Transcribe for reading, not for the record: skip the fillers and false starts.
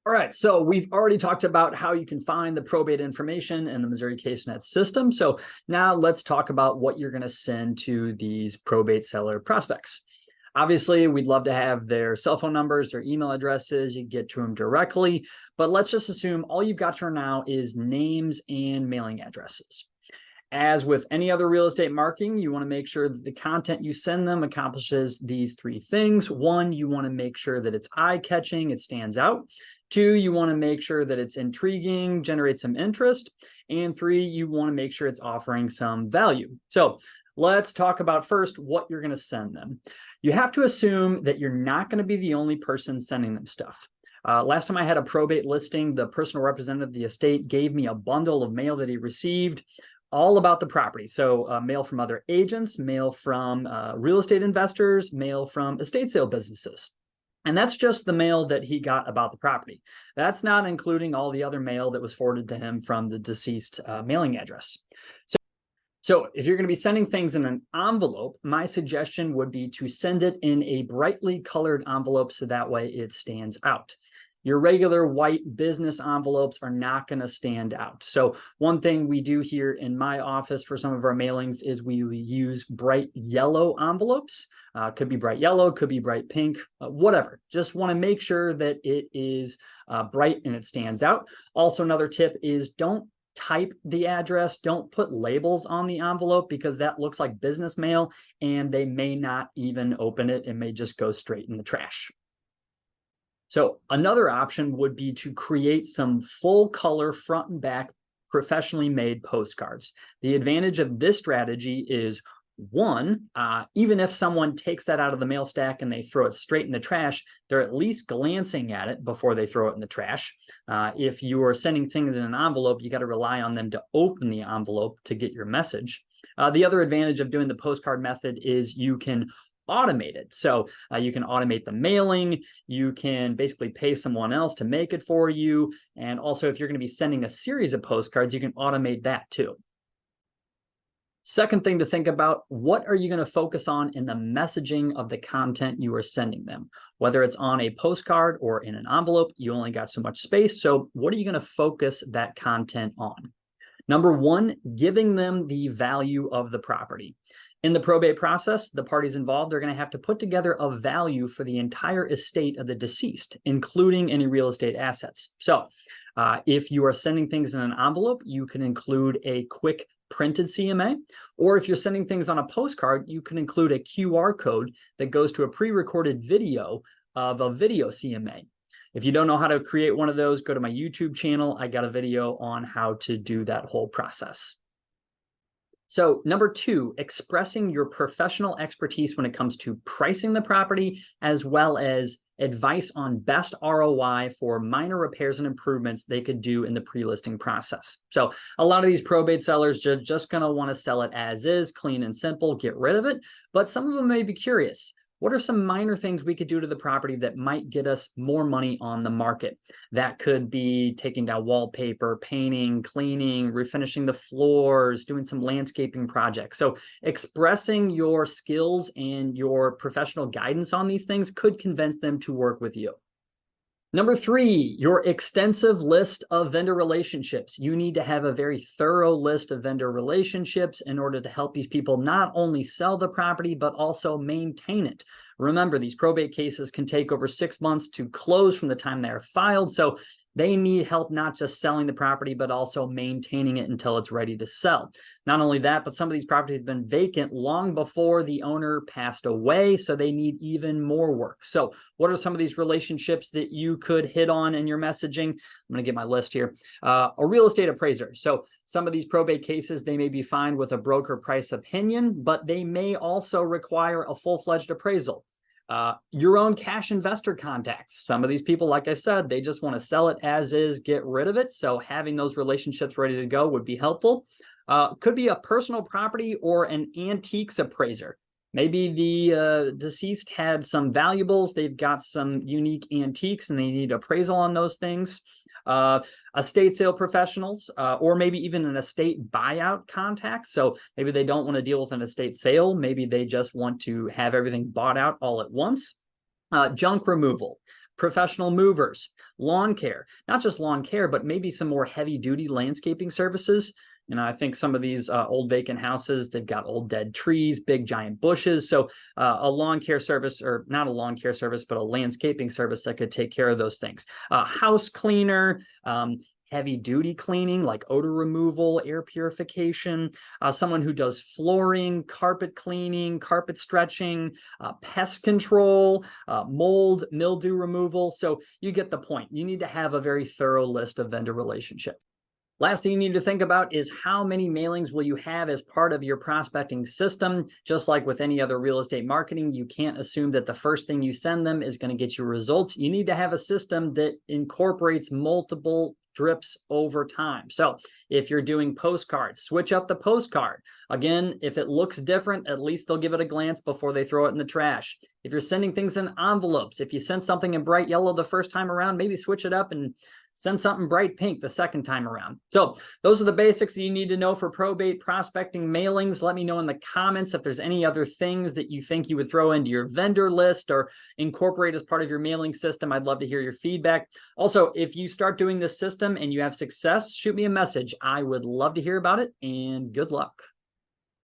All right, so we've already talked about how you can find the probate information in the Missouri CaseNet system. So now let's talk about what you're going to send to these probate seller prospects. Obviously, we'd love to have their cell phone numbers, their email addresses. You can get to them directly, but let's just assume all you've got for now is names and mailing addresses. As with any other real estate marketing, you want to make sure that the content you send them accomplishes these three things. One, you want to make sure that it's eye-catching, it stands out. Two, you want to make sure that it's intriguing, generates some interest. And three, you want to make sure it's offering some value. So let's talk about first what you're going to send them. You have to assume that you're not going to be the only person sending them stuff. Last time I had a probate listing, the personal representative of the estate gave me a bundle of mail that he received all about the property. So mail from other agents, mail from real estate investors, mail from estate sale businesses. And that's just the mail that he got about the property. That's not including all the other mail that was forwarded to him from the deceased mailing address. So if you're going to be sending things in an envelope, my suggestion would be to send it in a brightly colored envelope so that way it stands out. Your regular white business envelopes are not going to stand out. So one thing we do here in my office for some of our mailings is we use bright yellow envelopes. Could be bright yellow, could be bright pink, whatever. Just want to make sure that it is bright and it stands out. Also, another tip is don't type the address, don't put labels on the envelope because that looks like business mail and they may not even open it. It may just go straight in the trash. So another option would be to create some full color front and back professionally made postcards. The advantage of this strategy is one, even if someone takes that out of the mail stack and they throw it straight in the trash, they're at least glancing at it before they throw it in the trash. If you are sending things in an envelope, you got to rely on them to open the envelope to get your message. The other advantage of doing the postcard method is you can automate it. So you can automate the mailing, you can basically pay someone else to make it for you. And also if you're going to be sending a series of postcards, you can automate that too. Second thing to think about, what are you going to focus on in the messaging of the content you are sending them? Whether it's on a postcard or in an envelope, you only got so much space. So what are you going to focus that content on? Number one, giving them the value of the property. In the probate process, the parties involved are going to have to put together a value for the entire estate of the deceased, including any real estate assets. So if you are sending things in an envelope, you can include a quick printed CMA, or if you're sending things on a postcard, you can include a QR code that goes to a pre-recorded video of a video CMA. If you don't know how to create one of those, go to my YouTube channel. I got a video on how to do that whole process. So number two, expressing your professional expertise when it comes to pricing the property, as well as advice on best ROI for minor repairs and improvements they could do in the pre-listing process. So a lot of these probate sellers just going to want to sell it as is, clean and simple, get rid of it. But some of them may be curious. What are some minor things we could do to the property that might get us more money on the market? That could be taking down wallpaper, painting, cleaning, refinishing the floors, doing some landscaping projects. So expressing your skills and your professional guidance on these things could convince them to work with you. Number three, your extensive list of vendor relationships. You need to have a very thorough list of vendor relationships in order to help these people not only sell the property, but also maintain it. Remember, these probate cases can take over 6 months to close from the time they are filed. So they need help not just selling the property, but also maintaining it until it's ready to sell. Not only that, but some of these properties have been vacant long before the owner passed away, so they need even more work. So what are some of these relationships that you could hit on in your messaging? I'm going to get my list here. A real estate appraiser. So some of these probate cases, they may be fine with a broker price opinion, but they may also require a full-fledged appraisal. Your own cash investor contacts. Some of these people, like I said, they just want to sell it as is, get rid of it. So having those relationships ready to go would be helpful. Could be a personal property or an antiques appraiser. Maybe the deceased had some valuables. They've got some unique antiques and they need appraisal on those things. Estate sale professionals, or maybe even an estate buyout contact. So maybe they don't want to deal with an estate sale. Maybe they just want to have everything bought out all at once. Junk removal. professional movers, lawn care, not just lawn care, but maybe some more heavy duty landscaping services. I think some of these old vacant houses, they've got old dead trees, big giant bushes. So a lawn care service, or not a lawn care service, but a landscaping service that could take care of those things. House cleaner, heavy duty cleaning like odor removal, air purification, someone who does flooring, carpet cleaning, carpet stretching, pest control, mold, mildew removal. So you get the point. You need to have a very thorough list of vendor relationships. Last thing you need to think about is how many mailings will you have as part of your prospecting system. Just like with any other real estate marketing, you can't assume that the first thing you send them is going to get you results. You need to have a system that incorporates multiple drips over time. So if you're doing postcards, switch up the postcard. Again, if it looks different, at least they'll give it a glance before they throw it in the trash. If you're sending things in envelopes, if you send something in bright yellow the first time around, maybe switch it up and send something bright pink the second time around. So those are the basics that you need to know for probate prospecting mailings. Let me know in the comments if there's any other things that you think you would throw into your vendor list or incorporate as part of your mailing system. I'd love to hear your feedback. Also, if you start doing this system and you have success, shoot me a message. I would love to hear about it, and good luck.